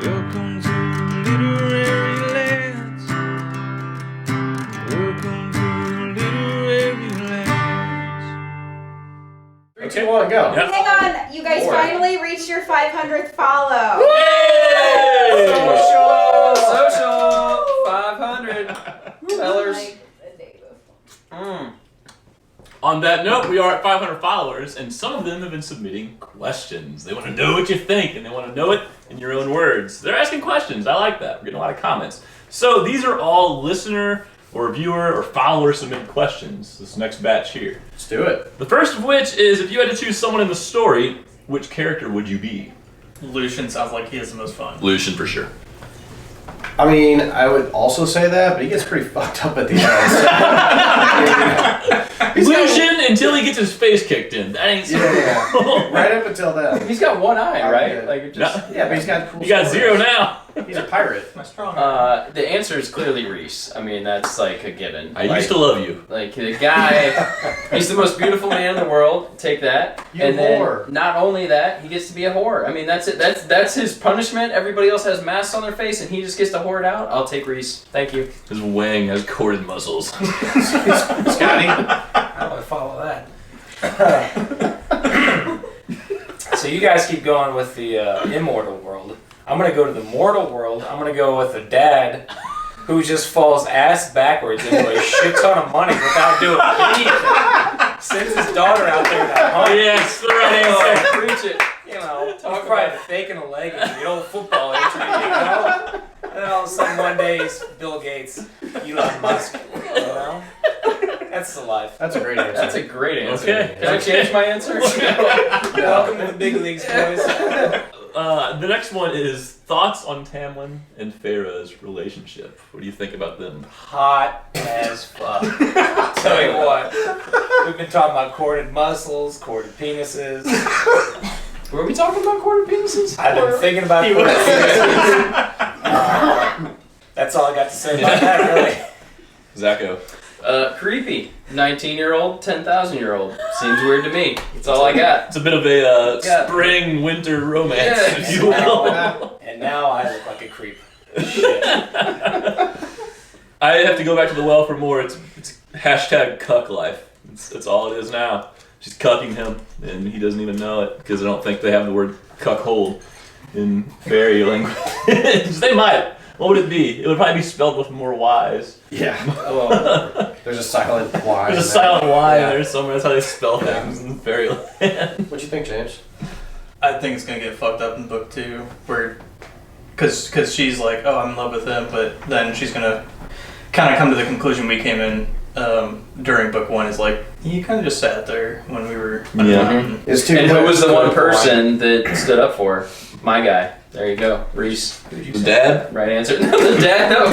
Welcome to Literary Lands. Welcome to Literary Lands. 3, 2, 1, go. Yep. Hang on, you guys finally reached your 500th follow. Yay! Social 500 fellers. On that note, we are at 500 followers, and some of them have been submitting questions. They want to know what you think, and they want to know it in your own words. They're asking questions. I like that. We're getting a lot of comments. So these are all listener or viewer or follower submitted questions, this next batch here. Let's do it. The first of which is, if you had to choose someone in the story, which character would you be? Lucian sounds like he has the most fun. Lucian, for sure. I mean, I would also say that, but he gets pretty fucked up at the end. Lucian until he gets his face kicked in. That ain't so Yeah. Right up until then. He's got one eye, right? Like it just. Yeah, but he's got cool You got stories. 0 now. He's a pirate. My strong. The answer is clearly Reese. I mean, that's like a given. I used to love you. Like the guy, he's the most beautiful man in the world. Take that. You and whore. then not only that, he gets to be a whore. I mean, that's it. That's his punishment. Everybody else has masks on their face, and he just gets to whore it out. I'll take Reese. Thank you. His wang has corded muscles. Scotty. How do I follow that? So you guys keep going with the immortal world. I'm gonna go to the mortal world. I'm gonna go with a dad who just falls ass backwards into a shit ton of money without doing anything. Sends his daughter out there to hunt. Yes, the right answer. Preach it. You know, talk about faking a leg in the old football injury, you know? And then all of a sudden one day he's Bill Gates, Elon Musk, you know? That's the life. That's a great answer. That's a great answer. Okay. Can I change my answer? Welcome to the big leagues, boys. The next one is thoughts on Tamlin and Farah's relationship. What do you think about them? Hot as fuck. Tell you what, we've been talking about corded muscles, corded penises. Were we talking about quarter penises? I've been thinking about corded penises. That's all I got to say about that, really. Zacho. Creepy. 19-year-old, 10,000-year-old. Seems weird to me. That's all I got. It's a bit of a Yeah. spring-winter romance, Yeah, if you will. And now I look like a creep. Shit. I have to go back to the well for more. It's hashtag cuck life. That's all it is now. She's cucking him, and he doesn't even know it, because I don't think they have the word cuckold in fairy language. They might. What would it be? It would probably be spelled with more Y's. Yeah. Well, there's a silent Y. There's a silent Y in there somewhere. That's how they spell things in fairyland. What you think, James? I think it's gonna get fucked up in book 2, where, cause she's like, oh, I'm in love with him, but then she's gonna kind of come to the conclusion we came in during book 1 is like, he kind of just sat there when we were. Yeah. It's too And who was the quick. one person that stood up for her? My guy. There you go. Reese. The dad? Right answer. No, the dad. No.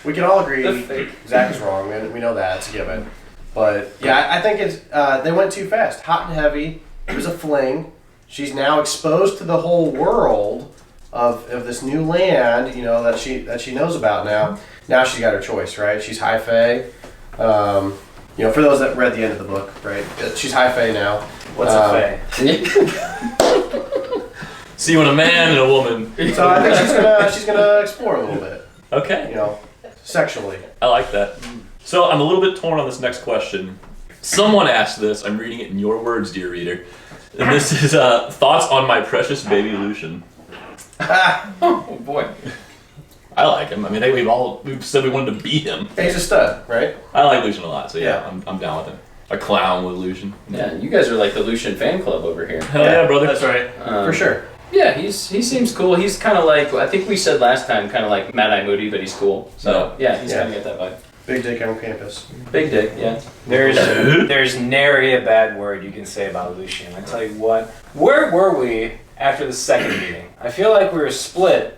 We can all agree The fake. Zach is wrong, and we know that. It's a given. But, yeah, I think it's they went too fast. Hot and heavy. It was a fling. She's now exposed to the whole world of this new land, you know, that she knows about now. Now she's got her choice, right? She's high fae. You know, for those that read the end of the book, right? She's high fae now. What's a fae? See, when a man and a woman. So I think she's gonna explore a little bit, Okay. you know, sexually. I like that. So I'm a little bit torn on this next question. Someone asked this. I'm reading it in your words, dear reader. And this is thoughts on my precious baby Lucian. Oh boy. I like him. I mean, we've said we wanted to beat him. He's a stud, right? I like Lucian a lot, so yeah, Yeah. I'm down with him. A clown with Lucian. Yeah, you guys are like the Lucian fan club over here. Hell yeah, brother. That's right. For sure. Yeah, he seems cool. He's kind of like, I think we said last time, kind of like Mad Eye Moody, but he's cool. So yeah, he's Yeah. kind of got that vibe. Big dick on campus. Big dick, yeah. There's nary a bad word you can say about Lucian. I tell you what. Where were we after the second meeting? I feel like we were split.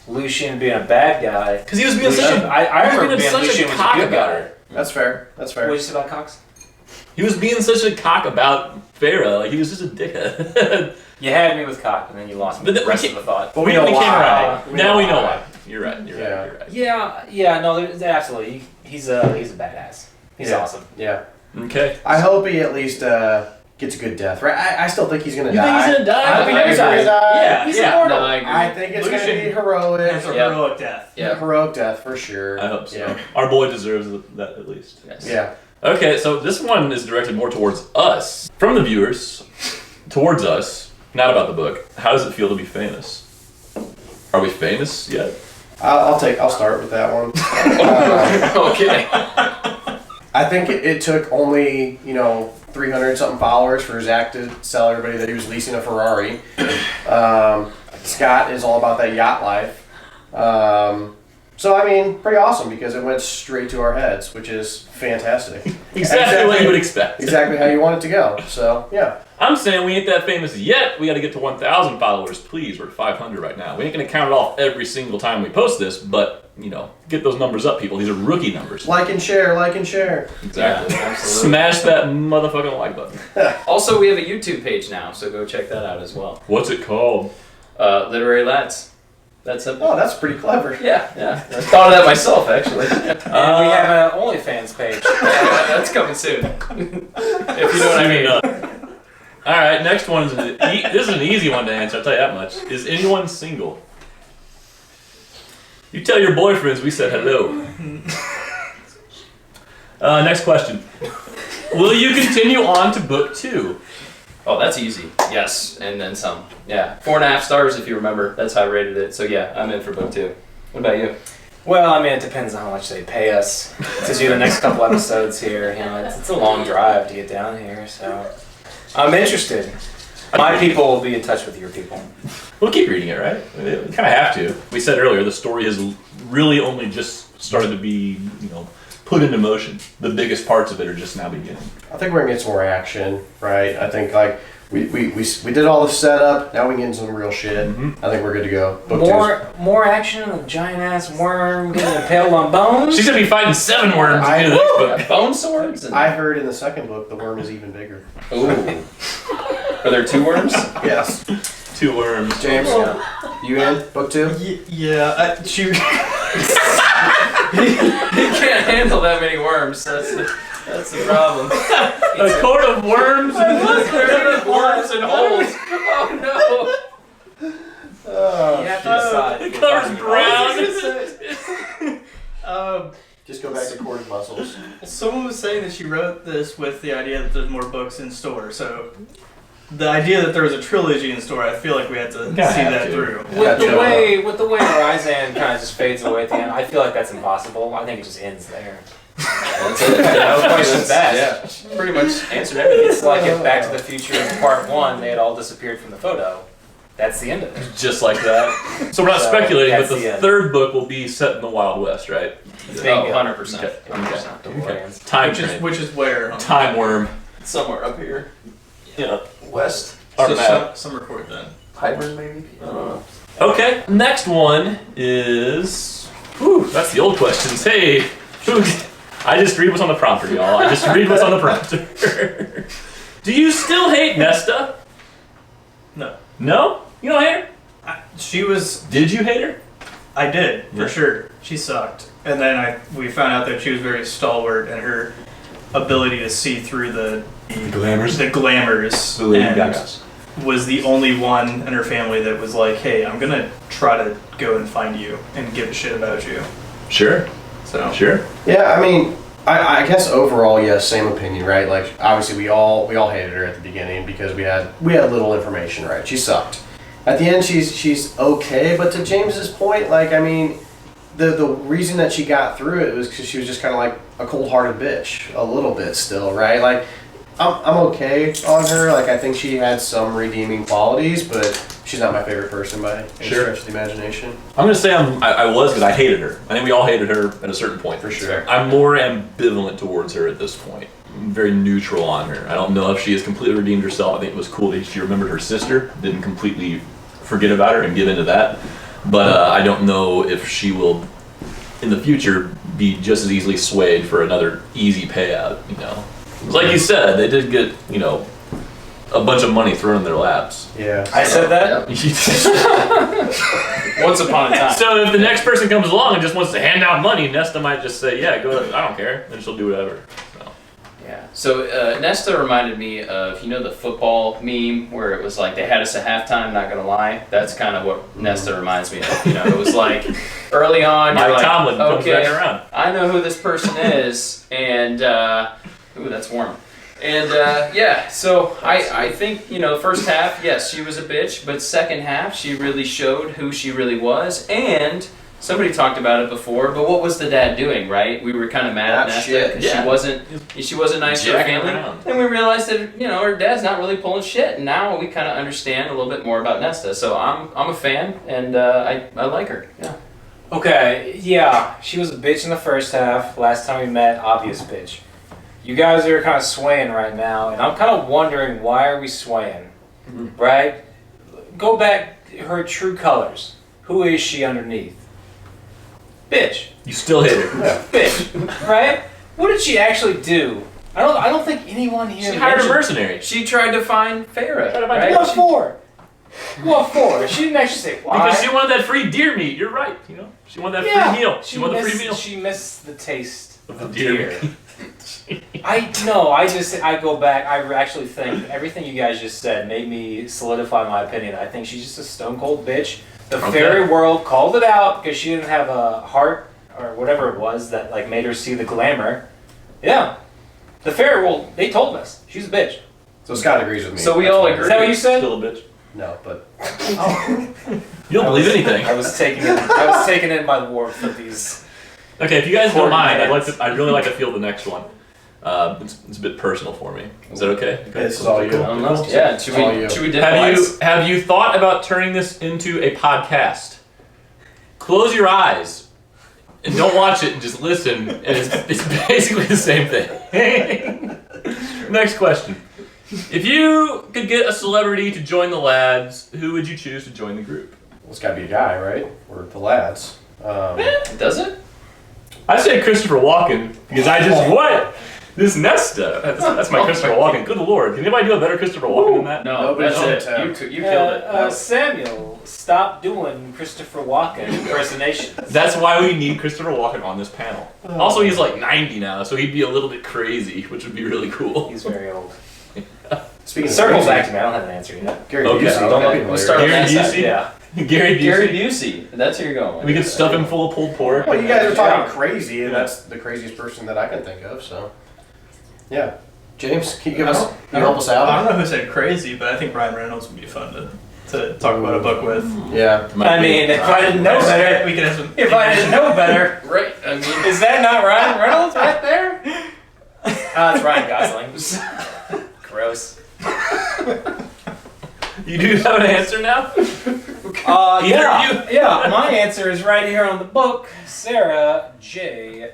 Lucian being a bad guy. Because he was being such a I remember being such Lucian a was cock a good about guy. her. That's fair. That's fair. What did you say about Cox? He was being such a cock about Farah. Like he was just a dickhead. You had me with cock, and then you lost me But the rest of the thought. But we know came why. around. We Now know we know why. why. You're right. You're right. Yeah, no, there's absolutely. He's a badass. He's awesome. Yeah. Okay. I hope he at least gets a good death, right? I still think he's gonna You die. think he's gonna die? I Hope he think never he's gonna dies. die. Yeah, He's yeah. immortal. No, I agree. I think it's gonna be Lucian heroic. It's a Yep. heroic death. Yeah. Heroic death for sure. I hope so. Yeah. Our boy deserves that at least. Yes. Yeah. Okay, so this one is directed more towards us, from the viewers, towards us, not about the book. How does it feel to be famous? Are we famous yet? I'll start with that one. Okay. I think it took only 300 something followers for Zach to tell everybody that he was leasing a Ferrari. Scott is all about that yacht life. So I mean, pretty awesome because it went straight to our heads, which is fantastic. Exactly what you would expect. Exactly how you want it to go. So yeah. I'm saying we ain't that famous yet. We got to get to 1,000 followers, please. We're at 500 right now. We ain't gonna count it off every single time we post this, but get those numbers up, people. These are rookie numbers. Like and share, like and share. Exactly. Yeah, absolutely. Smash that motherfucking like button. Also, we have a YouTube page now, so go check that out as well. What's it called? Literary Lads. That's simple. Oh, that's pretty clever. Yeah. I thought of that myself, actually. And we have an OnlyFans page. That's coming soon. If you know what I mean. All right, next one is this is an easy one to answer. I'll tell you that much. Is anyone single? You tell your boyfriends we said hello. Next question. Will you continue on to book 2? Oh, that's easy. Yes, and then some. Yeah, 4.5 stars if you remember. That's how I rated it. So yeah, I'm in for book 2. What about you? Well, I mean, it depends on how much they pay us to do the next couple episodes here. It's a long drive to get down here, so I'm interested. My people will be in touch with your people. We'll keep reading it, right? We kind of have to. We said earlier the story has really only just started to be, put into motion. The biggest parts of it are just now beginning. I think we're gonna get some more action, right? I think like we did all the setup. Now we can get into some real shit. Mm-hmm. I think we're good to go. Book two's- More action of a giant ass worm getting impaled on bones. She's gonna be fighting 7 worms I- in the next book. Bone swords? And... I heard in the second book the worm is even bigger. Ooh. Are there 2 worms? Yes. 2 worms. James, you in book 2? Yeah, she. You can't handle that many worms. That's the problem. A coat of worms. Worms and holes. Oh You have to decide. The color's brown. Just go back to cord muscles. Someone was saying that she wrote this with the idea that there's more books in store. So the idea that there was a trilogy in store, I feel like we had to see that through. With the way Ryzan kind of just fades away at the end, I feel like that's impossible. I think it just ends there. That's it. No questions asked. Yeah, pretty much answered everything. It's like if Back to the Future Part 1, they had all disappeared from the photo. That's the end of it. Just like that. So we're not So, speculating, but that's the the end. 3rd book will be set in the Wild West, right? Oh, 100%. Okay. 100%. DeLoreans. Time Which train. is where? Time worm. Somewhere up here. Yeah. West. Or So map. some record then. Hybrid, maybe? I don't know. Okay. Next one is. Whew, that's the old questions. Hey. I just read what's on the prompter, y'all. I just read what's on the prompter. Do you still hate Nesta? No. No? You don't hate her? She was. Did you hate her? I did for Yeah. sure. She sucked, and then we found out that she was very stalwart, and her ability to see through the glamours. the glamours, The Lady and Gagas. was the only one in her family that was like, "Hey, I'm gonna try to go and find you and give a shit about you." Sure. So Sure. Yeah, I mean, I guess overall, yes, same opinion, right? Like, obviously, we all hated her at the beginning because we had little information, right? She sucked. At the end, she's okay, but to James's point, like, I mean, the reason that she got through it was because she was just kind of like a cold-hearted bitch, a little bit still, right? Like, I'm okay on her. Like, I think she had some redeeming qualities, but she's not my favorite person by any Sure. stretch of the imagination. I'm gonna say I was because I hated her. I think we all hated her at a certain point. For sure. I'm more ambivalent towards her at this point. I'm very neutral on her. I don't know if she has completely redeemed herself. I think it was cool that she remembered her sister, didn't completely forget about her and give into that. But I don't know if she will, in the future, be just as easily swayed for another easy payout. Like you said, they did get a bunch of money thrown in their laps. Yeah. I said that? Once upon a time. So if the next person comes along and just wants to hand out money, Nesta might just say, "Yeah, go ahead. I don't care," and she'll do whatever. So. Yeah. So Nesta reminded me of, you know, the football meme where it was like they had us at halftime. Not gonna lie, that's kind of what Nesta reminds me of. You know, it was like early on, you're Mike like, Tomlin comes okay, back around. I know who this person is, and ooh, that's warm. And yeah, so I think, you know, first half, yes, she was a bitch, but second half, she really showed who she really was, and somebody talked about it before, but what was the dad doing, right? We were kind of mad at Nesta because she wasn't nice to her Jacking family, around. and we realized that, you know, her dad's not really pulling shit, and now we kind of understand a little bit more about Nesta. So I'm a fan, and I like her. Yeah. Okay, yeah, she was a bitch in the first half. Last time we met, obvious bitch. You guys are kind of swaying right now, and I'm kind of wondering, why are we swaying? Right? Go back to her true colors. Who is she underneath? Bitch. You still hit her. Bitch. Right? What did she actually do? I don't think anyone here She hired a mentioned- mercenary. She tried to find Farrah, right? What for? What for? She didn't actually say why. Because she wanted that free deer meat. You're right. You know, she wanted that free meal. She wanted the free meal. She missed the taste Of of the deer deer. meat. I go back. I actually think everything you guys just said made me solidify my opinion. I think she's just a stone cold bitch. The Okay. fairy world called it out because she didn't have a heart or whatever it was that like made her see the glamour. Yeah, the fairy world, they told us she's a bitch. So Scott agrees with me. So we That's all fine. agree. Is that what you said? Still a bitch. No, but You don't believe anything. I was taken in by the warmth of these. Okay, if you guys don't Poor mind, man's. I'd really like to feel the next one. It's a bit personal for me. Is that okay? this is all you. I don't know. Yeah, should All we, you. should we dip Have lights? you thought about turning this into a podcast? Close your eyes and don't watch it and just listen, and it's basically the same thing. Next question. If you could get a celebrity to join the lads, who would you choose to join the group? Well, it's got to be a guy, right? Or the lads. Does it? I say Christopher Walken because I just what? This Nesta. That's my Christopher Walken. Good lord. Can anybody do a better Christopher Walken than that? No, Nobody that's should it. You killed it. Samuel, stop doing Christopher Walken impersonations. That's why we need Christopher Walken on this panel. Also, he's like 90 now, so he'd be a little bit crazy, which would be really cool. He's very old. Speaking of Circles crazy, back to me. I don't have an answer yet. Gary Okay. Busey. Don't that'd let- be we'll start hilarious. Gary on that side. Busey? Yeah. Gary Busey. Gary Busey. That's who you're going with. We could stuff him full of pulled pork. Well, you guys are talking Yeah. crazy, and that's the craziest person that I can think of. So, yeah, James, can you give us? Can you help us I out? don't know who said crazy, but I think Ryan Reynolds would be fun to talk about a book with. Yeah. I mean, if I didn't know better, We could have some. if I didn't know better, Right. I mean, is that not Ryan Reynolds right there? It's Ryan Gosling. Gross. You do have an answer now? Yeah. My answer is right here on the book. Sarah J.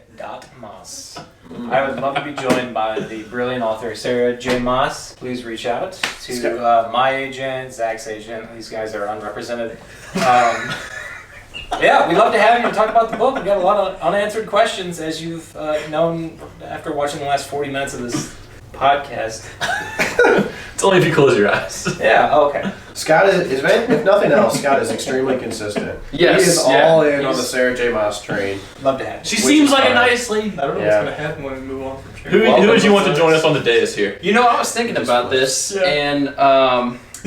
Moss. I would love to be joined by the brilliant author Sarah J. Moss. Please reach out to my agent, Zach's agent. These guys are unrepresented. Yeah, we'd love to have you to talk about the book. We've got a lot of unanswered questions, as you've known after watching the last 40 minutes of this podcast. It's only if you close your eyes. Yeah, okay. Scott is if nothing else, Scott is extremely consistent. Yes, He is yeah. all in on the He's- Sarah J. Moss train. Love to have you. She Which seems is like a fine. nice lady. I don't know Yeah. what's gonna happen when we move on from Who Cherry. would you want to join us on the dais here? You know, I was thinking about this, Yeah. and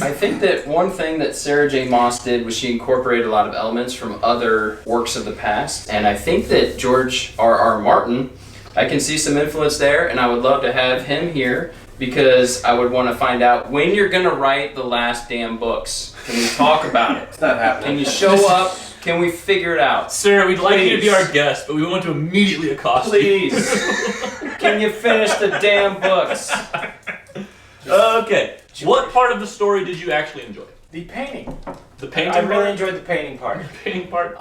I think that one thing that Sarah J. Moss did was she incorporated a lot of elements from other works of the past, and I think that George R.R. Martin, I can see some influence there, and I would love to have him here because I would want to find out when you're going to write the last damn books. Can we talk about it? It's not Can happening. you show up? Can we figure it out? Sarah, we'd like you to be Please. our guest, but we want to immediately accost you. Please. Can you finish the damn books? Okay. What part of the story did you actually enjoy? The painting. The painting I really part? enjoyed the painting part Painting part?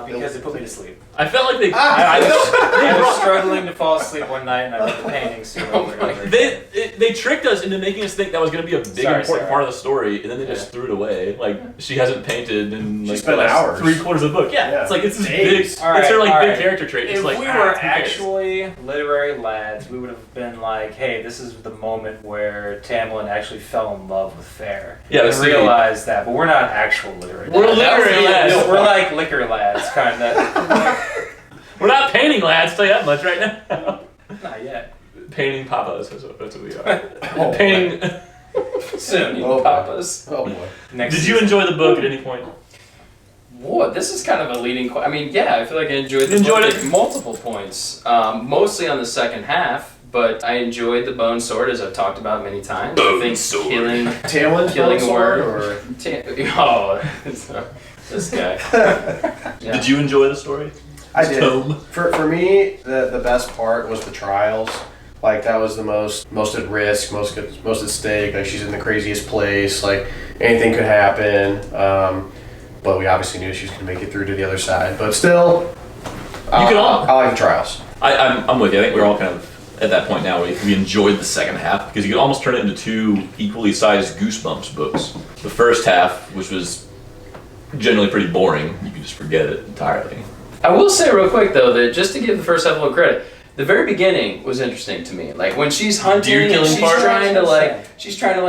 because it put me to sleep. I felt like they... I was struggling to fall asleep one night and I read the paintings to over and over. They tricked us into making us think that was going to be a big Sorry, important Sarah. part of the story, and then they just threw it away. Like she hasn't painted in She like spent the last hours. 3/4 of the book. Yeah, Yeah. it's like it's this Days. big. All right, it's her like all big right. character trait. It's If like we who were cares? actually literary lads, we would have been like, hey, this is the moment where Tamlin actually fell in love with Fair. Yeah, and that's the- realized that, but we're not actual literary We're lads. literary lads. We're like liquor lads, kind of. We're not painting lads. Tell you that much right now. Not yet. Painting papas. That's what we are. Oh, Painting. Soon, you Oh, boy. papas. Oh boy. Next Did you season. enjoy the book at any point? What? This is kind of a leading question. I mean, yeah, I feel like I enjoyed the Enjoyed book it? at multiple points. Mostly on the second half, but I enjoyed the bone sword, as I've talked about many times. I think sword. killing Killing a word. or This guy. Yeah. Did you enjoy the story? I did. Tome. For me, the best part was the trials. Like that was the most at risk, most at stake. Like she's in the craziest place. Like anything could happen. But we obviously knew she was going to make it through to the other side. But still, I like the trials. I'm with you. I think we're all kind of at that point now. We enjoyed the second half because you could almost turn it into two equally sized Goosebumps books. The first half, which was generally pretty boring, you could just forget it entirely. I will say real quick though that just to give the first half a little credit, the very beginning was interesting to me. Like when she's hunting Deer and killing she's part? trying to like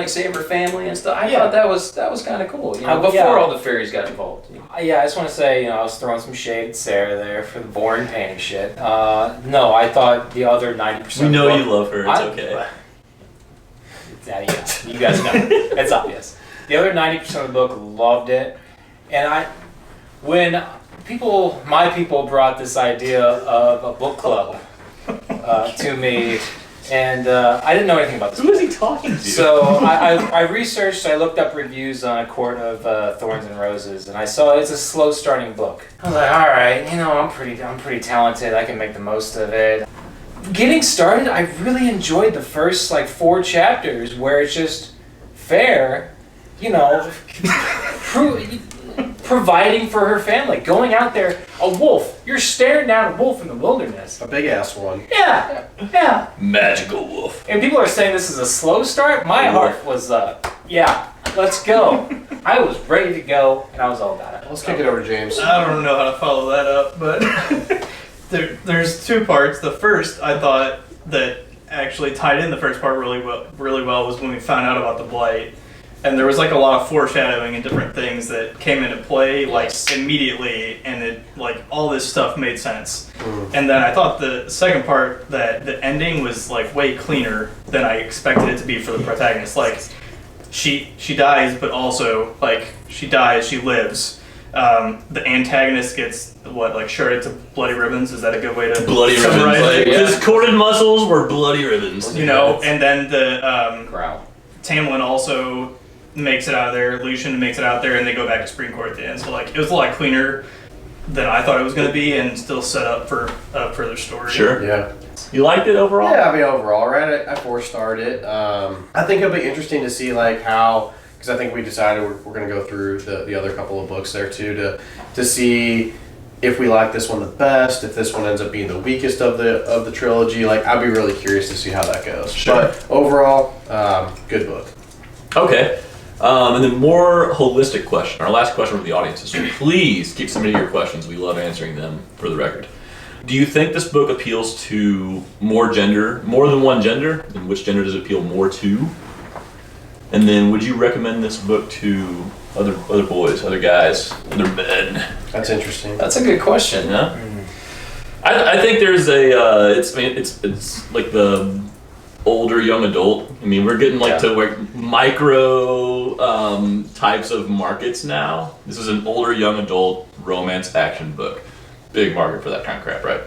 save her family and stuff. I thought that was kind of cool. You know, Yeah. before all the fairies got involved. Yeah, I just want to say, I was throwing some shade at Sarah there for the boring painting shit. No, I thought the other 90%. We know of the you book- love her. It's okay. Yeah, you guys know. It's obvious. The other 90% of the book loved it, and when my people brought this idea of a book club to me, and I didn't know anything about this. Who is he talking to? So I researched, I looked up reviews on A Court of Thorns and Roses, and I saw it's a slow starting book. I was like, all right, I'm pretty talented. I can make the most of it. Getting started, I really enjoyed the first 4 chapters where it's just fair, providing for her family, going out there, a wolf. You're staring down a wolf in the wilderness. A big ass one. Yeah. Magical wolf. And people are saying this is a slow start. My heart was, let's go. I was ready to go, and I was all about it. Let's kick it over to James. I don't know how to follow that up, but there's 2 parts. The first, I thought that actually tied in the first part really well was when we found out about the blight. And there was a lot of foreshadowing and different things that came into play immediately, and it all this stuff made sense. And then I thought the second part, that the ending was way cleaner than I expected it to be for the protagonist. She dies, but also she dies, she lives. The antagonist gets shredded to bloody ribbons. Is that a good way to Bloody summarize ribbons. it? His corded muscles were bloody ribbons. And then the Growl. Tamlin also makes it out of there, Lucian makes it out there, and they go back to Supreme Court at the end. So it was a lot cleaner than I thought it was going to be, and still set up for a further story. Sure. Yeah. You liked it overall? Yeah, I mean overall, right? I 4-starred it. I think it'll be interesting to see how, because I think we decided we're going to go through the other couple of books there too to see if we like this one the best, if this one ends up being the weakest of the trilogy. I'd be really curious to see how that goes. Sure. But overall, good book. Okay. And then more holistic question. Our last question from the audience is, so please keep submitting your questions. We love answering them for the record. Do you think this book appeals to more than one gender? And which gender does it appeal more to? And then would you recommend this book to other boys, other guys, other men? That's interesting. That's a good question. Yeah. I think there's it's like the older young adult. I mean, we're getting to micro types of markets now. This is an older young adult romance action book. Big market for that kind of crap, right?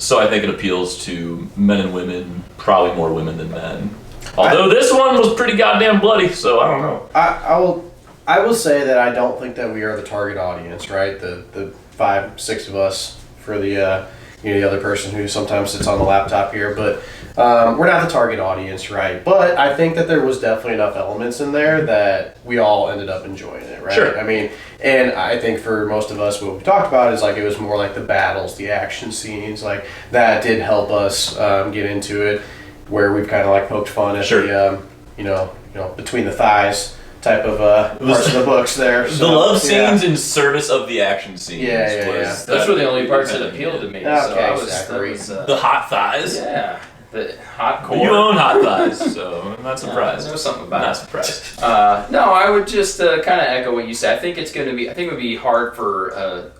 So I think it appeals to men and women, probably more women than men. Although this one was pretty goddamn bloody, so I don't know. I will say that I don't think that we are the target audience, right? The 5-6 of us for the the other person who sometimes sits on the laptop here, but we're not the target audience, right? But I think that there was definitely enough elements in there that we all ended up enjoying it, right? Sure. I mean, and I think for most of us, what we talked about is it was more the battles, the action scenes, that did help us get into it, where we've kind of poked fun at Sure. the between the thighs type of parts of the books there. The So, love yeah. scenes in service of the action scenes. Yeah. Those were the only parts that appealed to me. So Okay, I was, exactly. The hot thighs. yeah. The hot core. You own hot thighs, so I'm not surprised. There was something about Not it. surprised. No, I would just kind of echo what you said. I think it's going to be. I think it would be hard for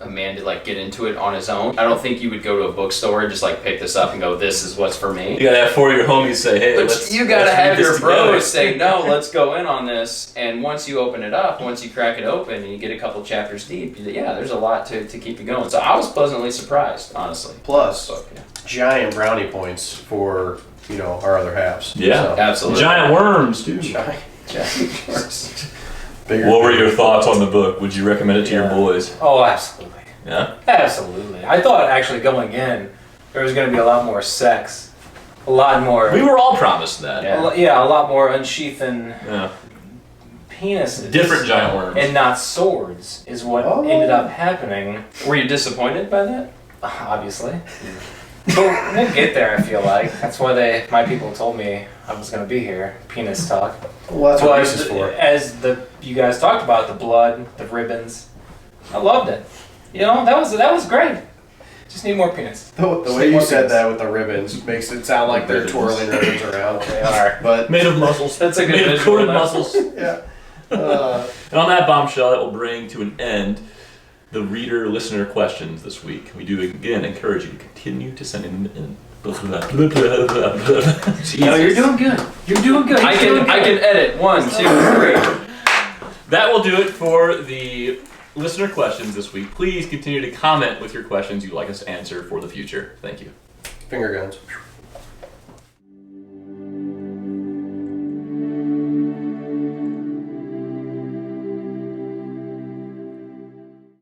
a man to like get into it on his own. I don't think you would go to a bookstore and just like pick this up and go, "This is what's for me." You gotta have 4 of your homies say, "Hey, But let's." you gotta let's have read your this bros together. say, "No, let's go in on this." And once you open it up, once you crack it open, and you get a couple chapters deep, yeah, there's a lot to keep you going. So I was pleasantly surprised, honestly. Plus, So, yeah. giant brownie points for our other halves. Yeah. So, Absolutely. Giant worms too. giant. What were your thoughts on the book? Would you recommend it to your Yeah. boys? Oh, absolutely. Yeah. Absolutely. I thought actually going in, there was going to be a lot more sex. A lot more. We were all promised that. Yeah. A lot more unsheathing Yeah. penises. Different giant worms. And not swords is what ended up happening, Were you disappointed by that? obviously. But we'll get there, I feel like. That's why my people told me I was going to be here. Penis talk. Well, that's what But this is for. as you guys talked about, the blood, the ribbons, I loved it. That was great. Just need more penis. The way you said that with the ribbons makes it sound like they're Ribbons. twirling ribbons around. They are. But Made of muscles. That's a good Made of visual coated there. muscles. yeah. And on that bombshell, that will bring to an end the reader-listener questions this week. We do, again, encourage you to continue to send them in. Jesus. No, you're doing good. You're doing good. I can edit 1, 2, 3. That will do it for the listener questions this week. Please continue to comment with your questions you'd like us to answer for the future. Thank you. Finger guns.